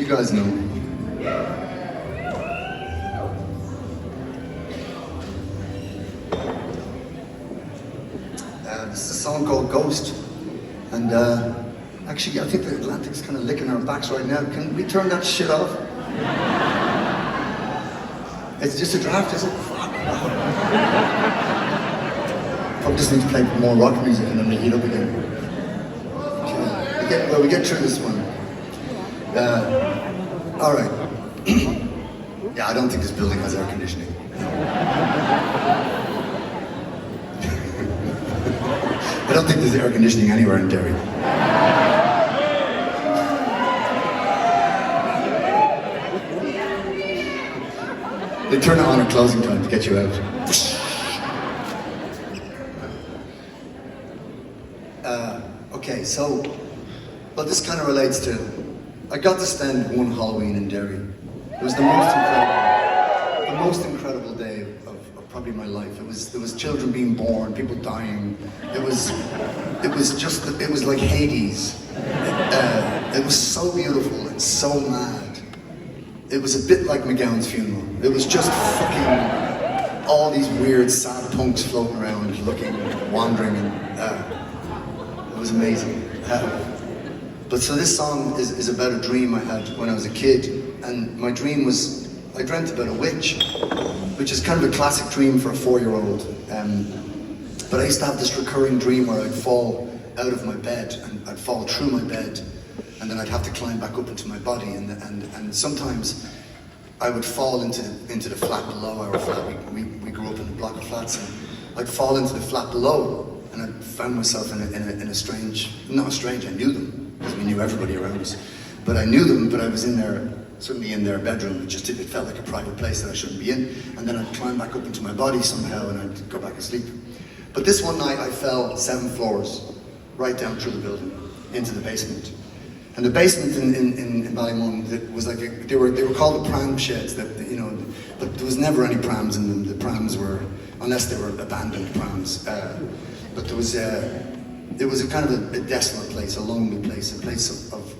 You guys know. This is a song called Ghost. And actually, I think the Atlantic's kind of licking our backs right now. Can we turn that shit off? It's just a draft, is it? Fuck. Probably just need to play more rock music and then we'll heat up again. Okay. We get through this one. All right. Yeah, I don't think this building has air conditioning. I don't think there's air conditioning anywhere in Derry. They turn it on at closing time to get you out. Okay, so, well, this kind of relates to, I got to spend one Halloween in Derry. It was the most incredible day of probably my life. There was children being born, people dying. It was like Hades. It was so beautiful and so mad. It was a bit like McGowan's funeral. It was just fucking all these weird sad punks floating around, looking, wandering, and it was amazing. But so this song is about a dream I had when I was a kid, and my dream was, I dreamt about a witch, which is kind of a classic dream for a 4-year-old. But I used to have this recurring dream where I'd fall out of my bed, and I'd fall through my bed, and then I'd have to climb back up into my body, and sometimes I would fall into the flat below our flat. We grew up in a block of flats, and I'd fall into the flat below, and I found myself in a strange, not a strange, I knew them, because we knew everybody around us. But I knew them, but I was suddenly in their bedroom. It felt like a private place that I shouldn't be in. And then I'd climb back up into my body somehow, and I'd go back asleep. But this one night, I fell 7 floors, right down through the building, into the basement. And the basement in Ballymun, was like they were called the pram sheds. But there was never any prams in them. The prams were, unless they were abandoned prams. But it was a kind of a desolate place, a lonely place, a place of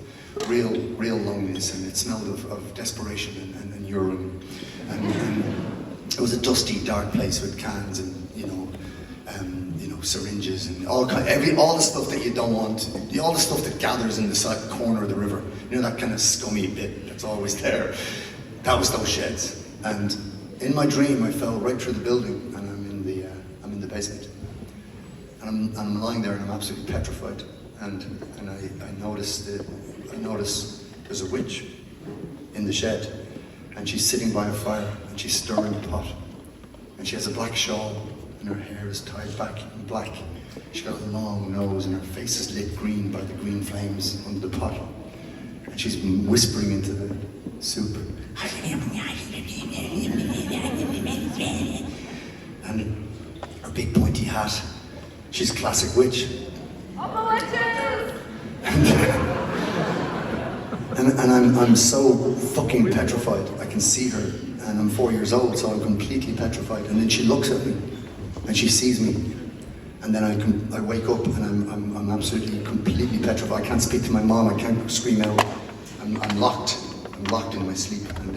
real loneliness, and it smelled of desperation and urine. And it was a dusty, dark place with cans and syringes and all the stuff that you don't want, all the stuff that gathers in the corner of the river. You know, that kind of scummy bit that's always there. That was those sheds. And in my dream, I fell right through the building, and I'm in the basement. And I'm lying there, and I'm absolutely petrified. And I notice there's a witch in the shed, and she's sitting by a fire, and she's stirring a pot, and she has a black shawl, and her hair is tied back in black. She's got a long nose, and her face is lit green by the green flames under the pot, and she's whispering into the soup. And her big pointy hat. She's a classic witch. And I'm so fucking petrified. I can see her, and I'm 4 years old, so I'm completely petrified. And then she looks at me, and she sees me, and then I wake up, and I'm absolutely completely petrified. I can't speak to my mom. I can't scream out. I'm locked. I'm locked in my sleep. And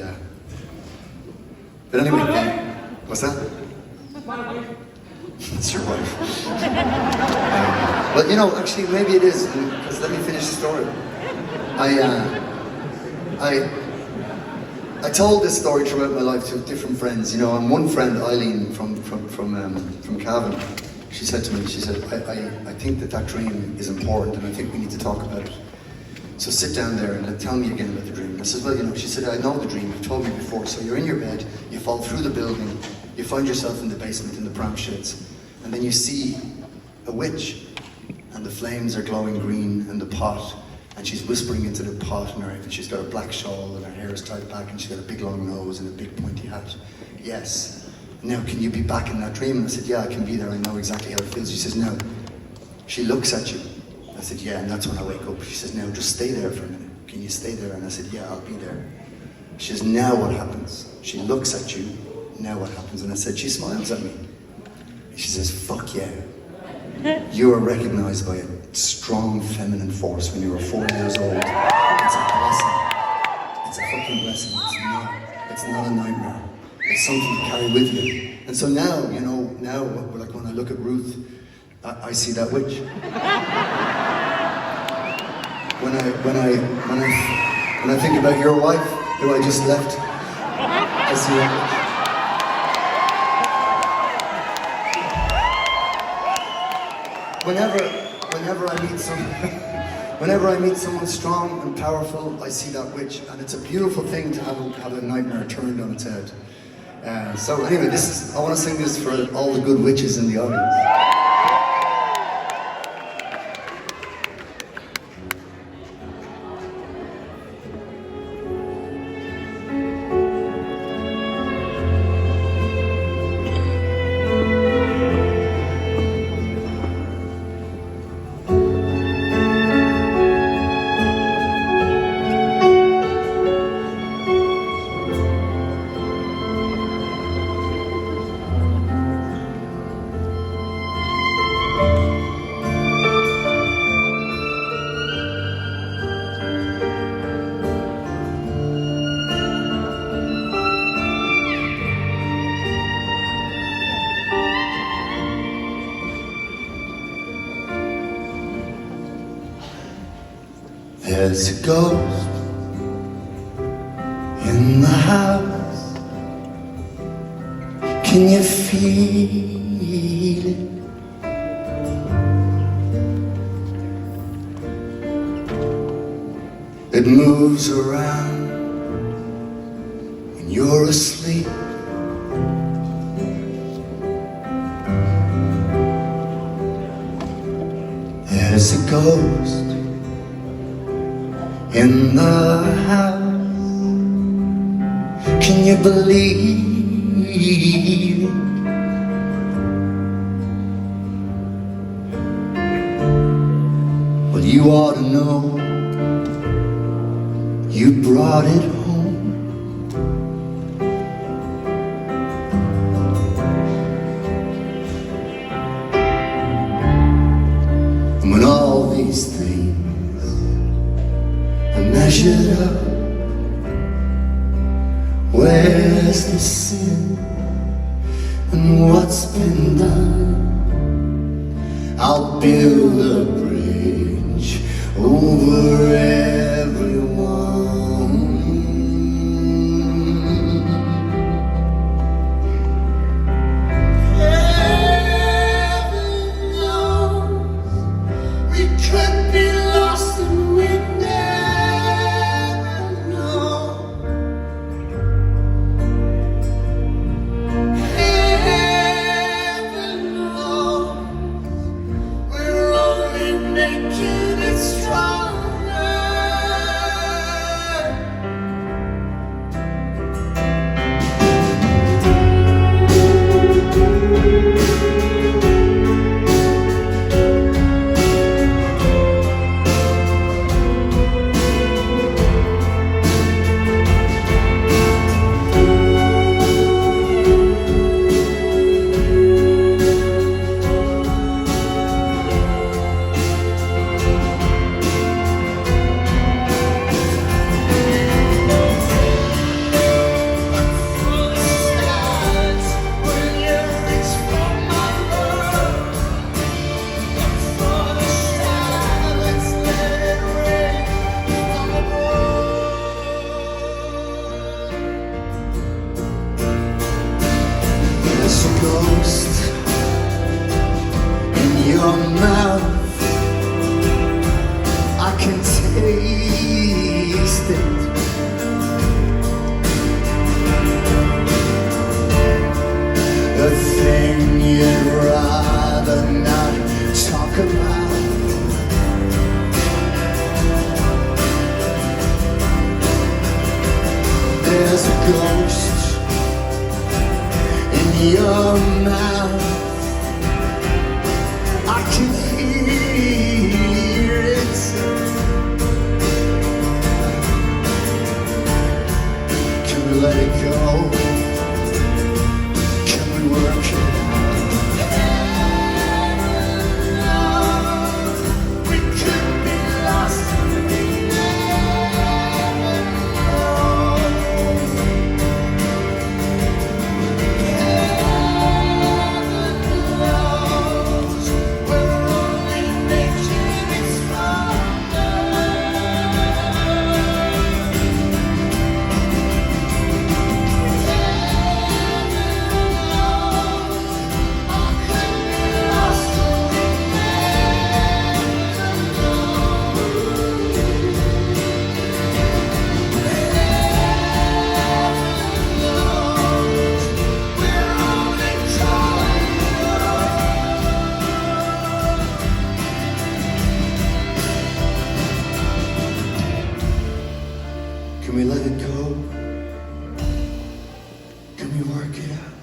but anyway, what's that? That's your wife. Well, actually, maybe it is, because let me finish the story. I told this story throughout my life to different friends, and one friend, Eileen from Cavan, she said to me, I think that dream is important, and I think we need to talk about it. So sit down there and tell me again about the dream. I said, well, she said, I know the dream, you've told me before. So you're in your bed, you fall through the building, you find yourself in the basement in the pram sheds, and then you see a witch, and the flames are glowing green, and the pot, and she's whispering into the pot, and she's got a black shawl, and her hair is tied back, and she's got a big long nose and a big pointy hat. Yes. Now, can you be back in that dream? And I said, yeah, I can be there, I know exactly how it feels. She says, no. She looks at you. I said, yeah, and that's when I wake up. She says, now, just stay there for a minute. Can you stay there? And I said, yeah, I'll be there. She says, now what happens? She looks at you, now what happens? And I said, she smiles at me. She says, fuck yeah. You are recognized by a strong feminine force when you were 4 years old. It's a blessing. it's a fucking blessing. It's not a nightmare. It's something to carry with you. And so now, you know, like when I look at Ruth, I see that witch. When I think about your wife, who I just left, I see that witch. Whenever I meet someone strong and powerful, I see that witch, and it's a beautiful thing to have a nightmare turned on its head. So anyway, I want to sing this for all the good witches in the audience. There's a ghost in the house. Can you feel it? It moves around when you're asleep. There's a ghost in the house. Can you believe it? Well, you ought to know you brought it home. And when all these things are measured up, where's the sin and what's been done? I'll build a bridge over everyone. Heaven knows we could be lost and we'd never know. Heaven knows we're only making it stronger. There's a ghost in your mouth. I can taste it. The thing you'd rather not talk about. There's a ghost in your mouth. I can hear it. Can we let it go? Can we work it out? We could be lost and we never know. it go? Can we work it out?